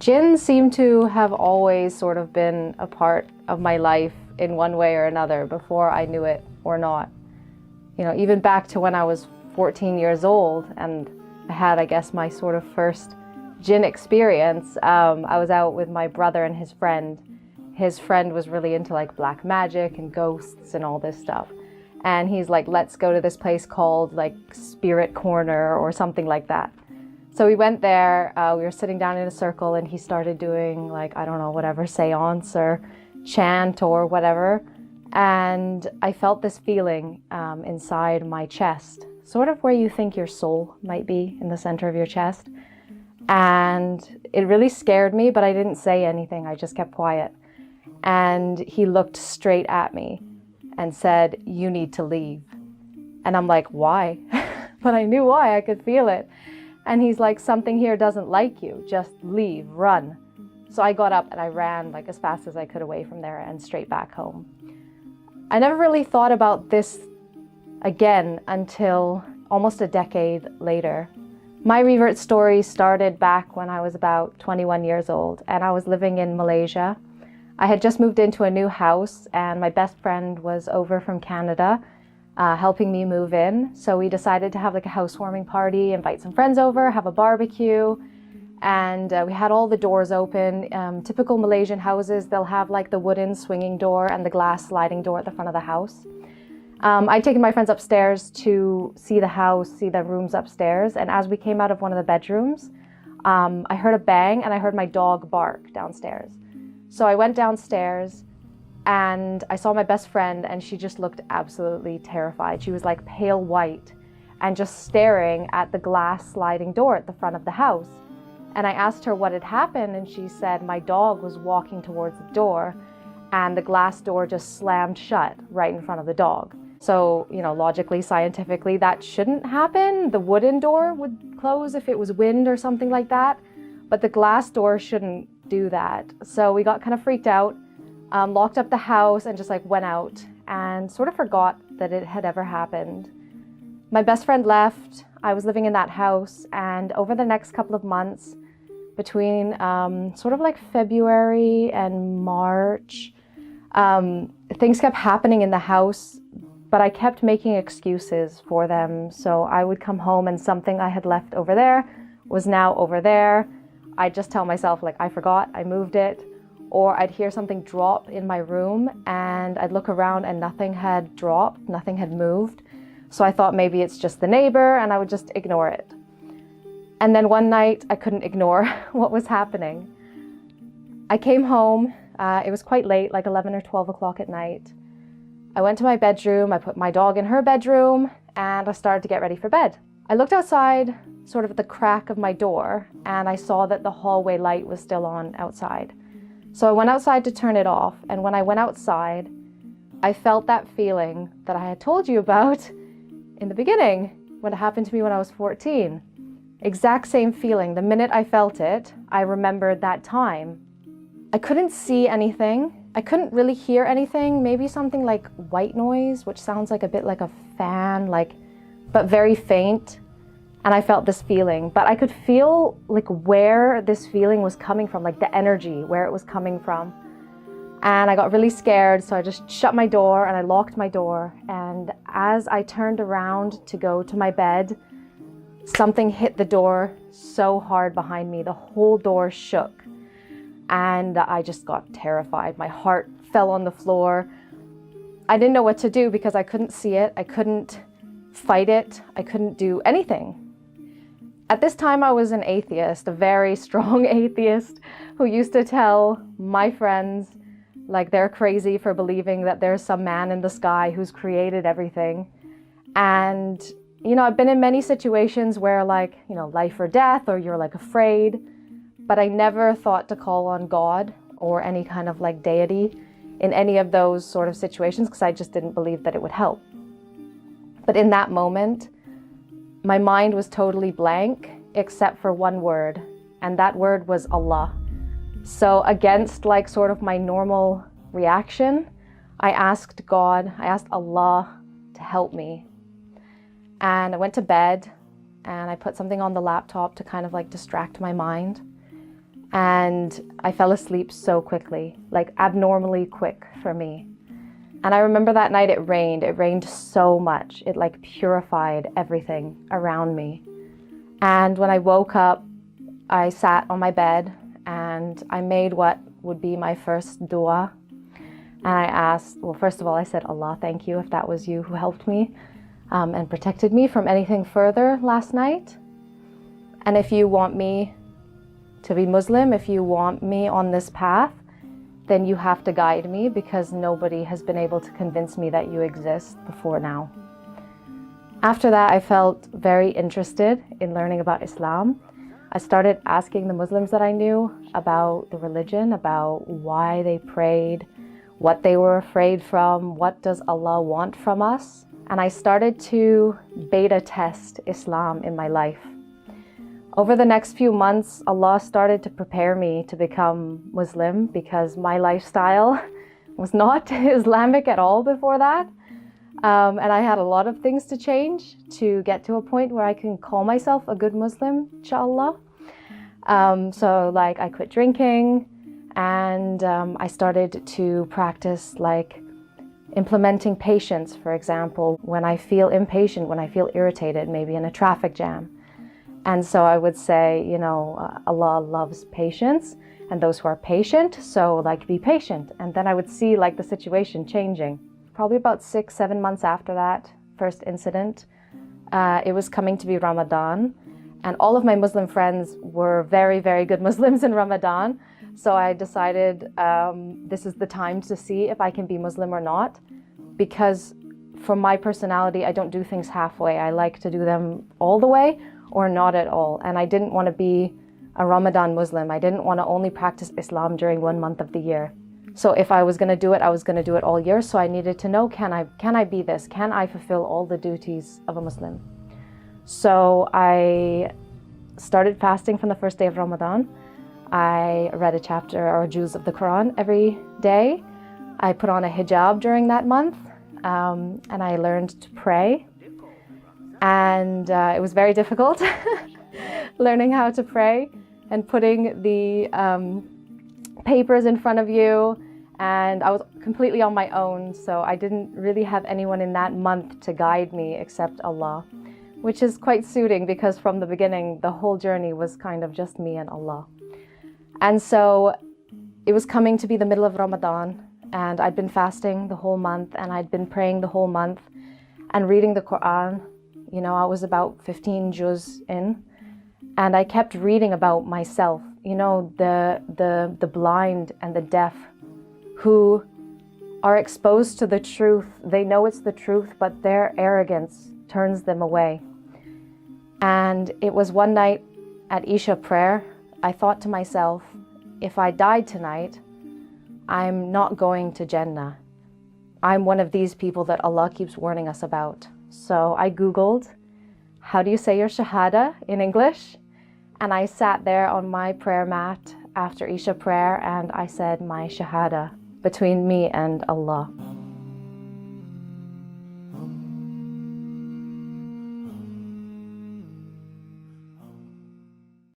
Jinn seemed to have always sort of been a part of my life in one way or another before I knew it or not. You know, even back to when I was 14 years old and I had, I guess, my sort of first Jinn experience. I was out with my brother and his friend. His friend was really into like black magic and ghosts and all this stuff. And he's like, let's go to this place called like Spirit Corner or something like that. So we went there, we were sitting down in a circle and he started doing like, I don't know, whatever, seance or chant or whatever. And I felt this feeling inside my chest, sort of where you think your soul might be, in the center of your chest. And it really scared me, but I didn't say anything, I just kept quiet. And he looked straight at me and said, "You need to leave." And I'm like, why? But I knew why, I could feel it. And he's like, something here doesn't like you, just leave, run. So I got up and I ran like as fast as I could away from there and straight back home. I never really thought about this again until almost a decade later. My revert story started back when I was about 21 years old and I was living in Malaysia. I had just moved into a new house and my best friend was over from Canada helping me move in. So we decided to have like a housewarming party, invite some friends over, have a barbecue. And we had all the doors open. Typical Malaysian houses, they'll have like the wooden swinging door and the glass sliding door at the front of the house. I'd taken my friends upstairs to see the house, see the rooms upstairs. And as we came out of one of the bedrooms, I heard a bang and I heard my dog bark downstairs. So I went downstairs and I saw my best friend and she just looked absolutely terrified. She was like pale white and just staring at the glass sliding door at the front of the house. And I asked her what had happened and she said my dog was walking towards the door and the glass door just slammed shut right in front of the dog. So, you know, logically, scientifically, that shouldn't happen. The wooden door would close if it was wind or something like that, but the glass door shouldn't do that. So we got kind of freaked out, locked up the house and just like went out and sort of forgot that it had ever happened. My best friend left. I was living in that house, and over the next couple of months, between sort of like February and March, things kept happening in the house, but I kept making excuses for them. So I would come home and something I had left over there was now over there. I'd just tell myself like, I forgot, I moved it. Or I'd hear something drop in my room and I'd look around and nothing had dropped, nothing had moved. So I thought maybe it's just the neighbor and I would just ignore it. And then one night I couldn't ignore what was happening. I came home, it was quite late, like 11 or 12 o'clock at night. I went to my bedroom, I put my dog in her bedroom, and I started to get ready for bed. I looked outside, sort of at the crack of my door, and I saw that the hallway light was still on outside. So I went outside to turn it off, and when I went outside, I felt that feeling that I had told you about in the beginning, when it happened to me when I was 14. Exact same feeling. The minute I felt it, I remembered that time. I couldn't see anything. I couldn't really hear anything. Maybe something like white noise, which sounds like a bit like a fan, but very faint. And I felt this feeling, but I could feel like where this feeling was coming from, like the energy, where it was coming from. And I got really scared, so I just shut my door and I locked my door. And as I turned around to go to my bed, something hit the door so hard behind me. The whole door shook. And I just got terrified. My heart fell on the floor. I didn't know what to do because I couldn't see it. I couldn't fight it. I couldn't do anything. At this time, I was an atheist, a very strong atheist who used to tell my friends like they're crazy for believing that there's some man in the sky who's created everything. And, you know, I've been in many situations where like, you know, life or death, or you're like afraid, but I never thought to call on God or any kind of like deity in any of those sort of situations because I just didn't believe that it would help. But in that moment, my mind was totally blank except for one word, and that word was Allah. So against like sort of my normal reaction, I asked God, I asked Allah to help me. And I went to bed and I put something on the laptop to kind of like distract my mind. And I fell asleep so quickly, like abnormally quick for me. And I remember that night it rained so much. It like purified everything around me. And when I woke up, I sat on my bed and I made what would be my first dua. And I asked, well, first of all, I said, Allah, thank you if that was you who helped me and protected me from anything further last night. And if you want me to be Muslim, if you want me on this path, then you have to guide me, because nobody has been able to convince me that you exist before now. After that, I felt very interested in learning about Islam. I started asking the Muslims that I knew about the religion, about why they prayed, what they were afraid from, what does Allah want from us. And I started to beta test Islam in my life. Over the next few months, Allah started to prepare me to become Muslim, because my lifestyle was not Islamic at all before that. And I had a lot of things to change to get to a point where I can call myself a good Muslim, inshallah. So like I quit drinking, and I started to practice like implementing patience, for example, when I feel impatient, when I feel irritated, maybe in a traffic jam. And so I would say, you know, Allah loves patience and those who are patient, so like be patient. And then I would see like the situation changing. Probably about 6-7 months after that first incident, it was coming to be Ramadan. And all of my Muslim friends were very, very good Muslims in Ramadan. So I decided this is the time to see if I can be Muslim or not. Because for my personality, I don't do things halfway. I like to do them all the way or not at all. And I didn't want to be a Ramadan Muslim. I didn't want to only practice Islam during 1 month of the year. So if I was going to do it, I was going to do it all year. So I needed to know, can I be this? Can I fulfill all the duties of a Muslim? So I started fasting from the first day of Ramadan. I read a chapter or a juz of the Quran every day. I put on a hijab during that month, and I learned to pray. And it was very difficult learning how to pray and putting the papers in front of you. And I was completely on my own, so I didn't really have anyone in that month to guide me except Allah, which is quite suiting, because from the beginning, the whole journey was kind of just me and Allah. And so it was coming to be the middle of Ramadan, and I'd been fasting the whole month, and I'd been praying the whole month and reading the Quran. You know, I was about 15 juz in, and I kept reading about myself, you know, the blind and the deaf who are exposed to the truth. They know it's the truth, but their arrogance turns them away. And it was one night at Isha prayer, I thought to myself, if I died tonight, I'm not going to Jannah. I'm one of these people that Allah keeps warning us about. So I Googled, how do you say your Shahada in English? And I sat there on my prayer mat after Isha prayer, and I said my Shahada between me and Allah.